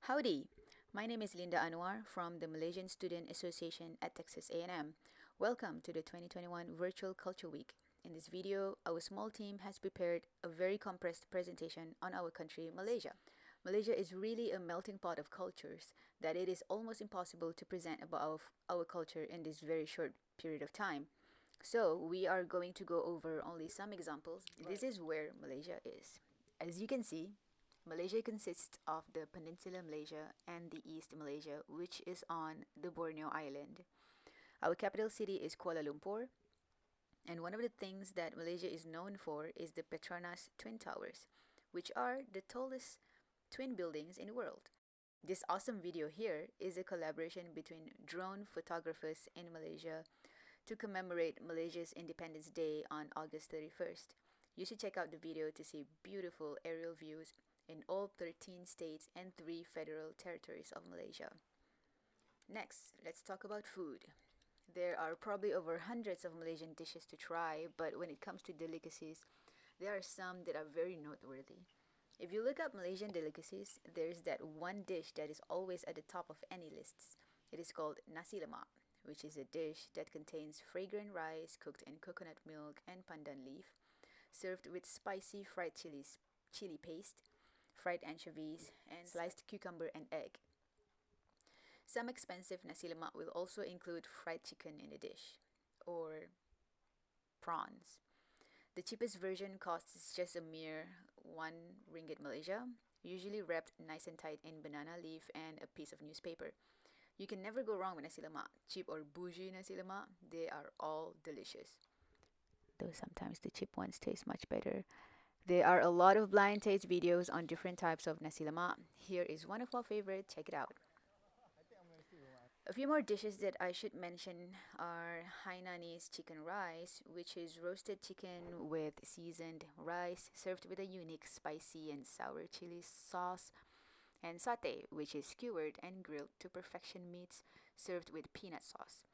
Howdy, my name is Linda Anwar from the Malaysian Student Association at Texas A&M. Welcome to the 2021 Virtual Culture Week. In this video, our small team has prepared a very compressed presentation on our country, Malaysia. Malaysia is really a melting pot of cultures that it is almost impossible to present about our culture in this very short period of time. So, we are going to go over only some examples. This is where Malaysia is. As you can see, Malaysia consists of the Peninsula Malaysia and the East Malaysia, which is on the Borneo Island. Our capital city is Kuala Lumpur, and one of the things that Malaysia is known for is the Petronas Twin Towers, which are the tallest twin buildings in the world. This awesome video here is a collaboration between drone photographers in Malaysia to commemorate Malaysia's Independence Day on August 31st. You should check out the video to see beautiful aerial views in all 13 states and 3 federal territories of Malaysia. Next, let's talk about food. There are probably over hundreds of Malaysian dishes to try, but when it comes to delicacies, there are some that are very noteworthy. If you look up Malaysian delicacies, there's that one dish that is always at the top of any lists. It is called nasi lemak, which is a dish that contains fragrant rice cooked in coconut milk and pandan leaf, served with spicy fried chili paste, fried anchovies, and sliced cucumber and egg. Some expensive nasi lemak will also include fried chicken in the dish, or prawns. The cheapest version costs just a mere 1 ringgit Malaysia, usually wrapped nice and tight in banana leaf and a piece of newspaper. You can never go wrong with nasi lemak. Cheap or bougie nasi lemak, they are all delicious. Though sometimes the cheap ones taste much better. There are a lot of blind taste videos on different types of nasi lemak. Here is one of our favorites, check it out. A few more dishes that I should mention are Hainanese chicken rice, which is roasted chicken with seasoned rice served with a unique spicy and sour chili sauce, and satay, which is skewered and grilled to perfection meats served with peanut sauce.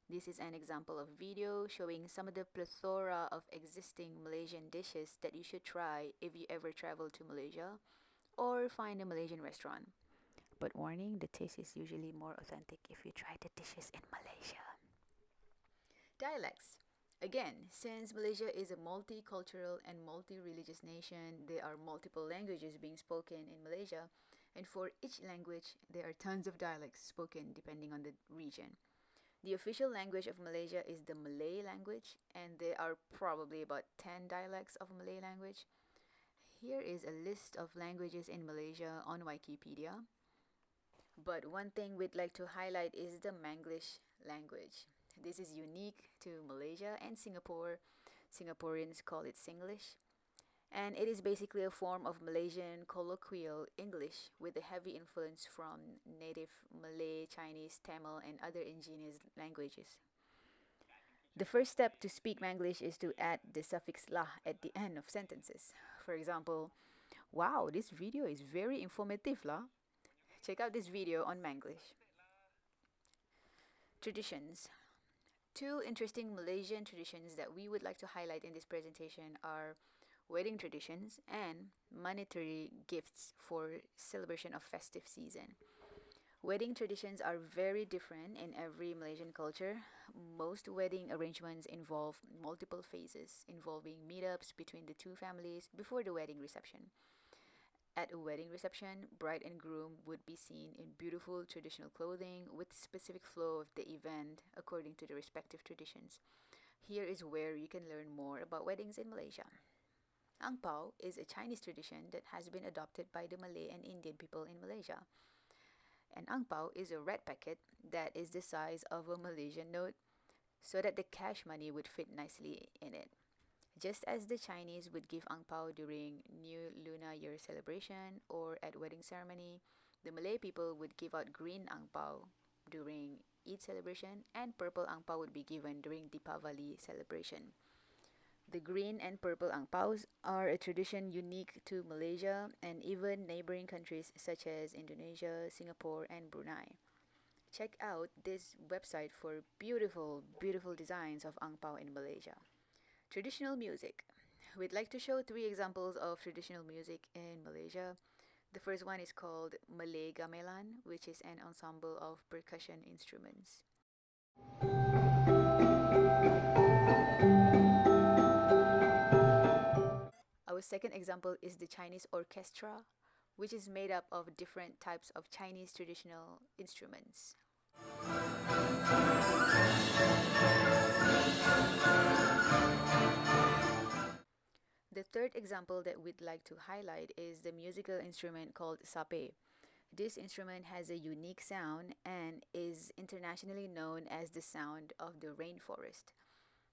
This is an example of video showing some of the plethora of existing Malaysian dishes that you should try if you ever travel to Malaysia or find a Malaysian restaurant. But warning, the taste is usually more authentic if you try the dishes in Malaysia. Dialects. Again, since Malaysia is a multicultural and multi-religious nation, there are multiple languages being spoken in Malaysia, and for each language, there are tons of dialects spoken depending on the region. The official language of Malaysia is the Malay language, and there are probably about 10 dialects of Malay language. Here is a list of languages in Malaysia on Wikipedia. But one thing we'd like to highlight is the Manglish language. This is unique to Malaysia and Singapore. Singaporeans call it Singlish. And it is basically a form of Malaysian colloquial English with a heavy influence from native Malay, Chinese, Tamil, and other indigenous languages. The first step to speak Manglish is to add the suffix lah at the end of sentences. For example, wow, this video is very informative lah. Check out this video on Manglish. Traditions. 2 interesting Malaysian traditions that we would like to highlight in this presentation are wedding traditions and monetary gifts for celebration of festive season. Wedding traditions are very different in every Malaysian culture. Most wedding arrangements involve multiple phases, involving meetups between the 2 families before the wedding reception. At a wedding reception, bride and groom would be seen in beautiful traditional clothing with specific flow of the event according to the respective traditions. Here is where you can learn more about weddings in Malaysia. Ang Pao is a Chinese tradition that has been adopted by the Malay and Indian people in Malaysia. An Ang Pao is a red packet that is the size of a Malaysian note so that the cash money would fit nicely in it. Just as the Chinese would give ang pao during New Lunar Year celebration or at wedding ceremony, the Malay people would give out green ang pao during Eid celebration, and purple ang pao would be given during Deepavali celebration. The green and purple ang paos are a tradition unique to Malaysia and even neighboring countries such as Indonesia, Singapore, and Brunei. Check out this website for beautiful, beautiful designs of ang pao in Malaysia. Traditional music. We'd like to show 3 examples of traditional music in Malaysia. The first one is called Malay Gamelan, which is an ensemble of percussion instruments. Our second example is the Chinese orchestra, which is made up of different types of Chinese traditional instruments. The third example that we'd like to highlight is the musical instrument called sape. This instrument has a unique sound and is internationally known as the sound of the rainforest.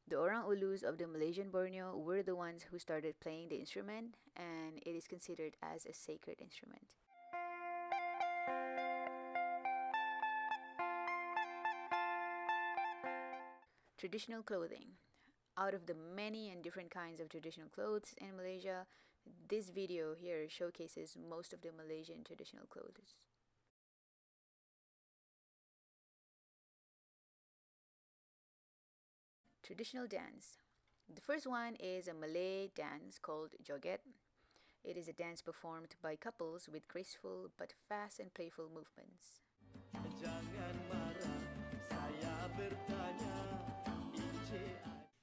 The Orang Ulus of the Malaysian Borneo were the ones who started playing the instrument, and it is considered as a sacred instrument. Traditional clothing. Out of the many and different kinds of traditional clothes in Malaysia, this video here showcases most of the Malaysian traditional clothes. Traditional dance. The first one is a Malay dance called joget. It is a dance performed by couples with graceful but fast and playful movements.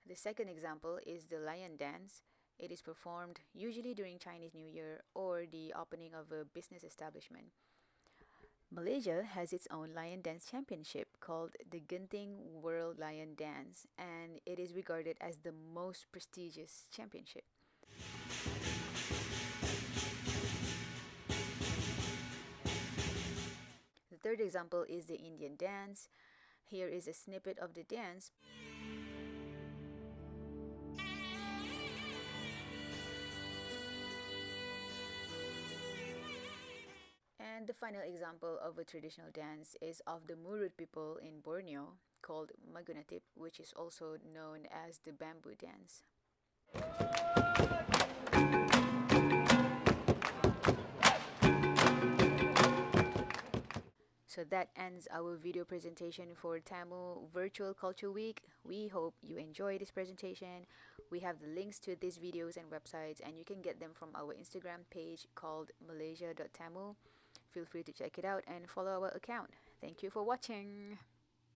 The second example is the lion dance. It is performed usually during Chinese New Year or the opening of a business establishment. Malaysia has its own lion dance championship called the Genting World Lion Dance, and it is regarded as the most prestigious championship. The third example is the Indian dance. Here is a snippet of the dance. And the final example of a traditional dance is of the Murut people in Borneo called Magunatip, which is also known as the bamboo dance. So that ends our video presentation for TAMU Virtual Culture Week. We hope you enjoy this presentation. We have the links to these videos and websites, and you can get them from our Instagram page called malaysia.tamu. Feel free to check it out and follow our account. Thank you for watching.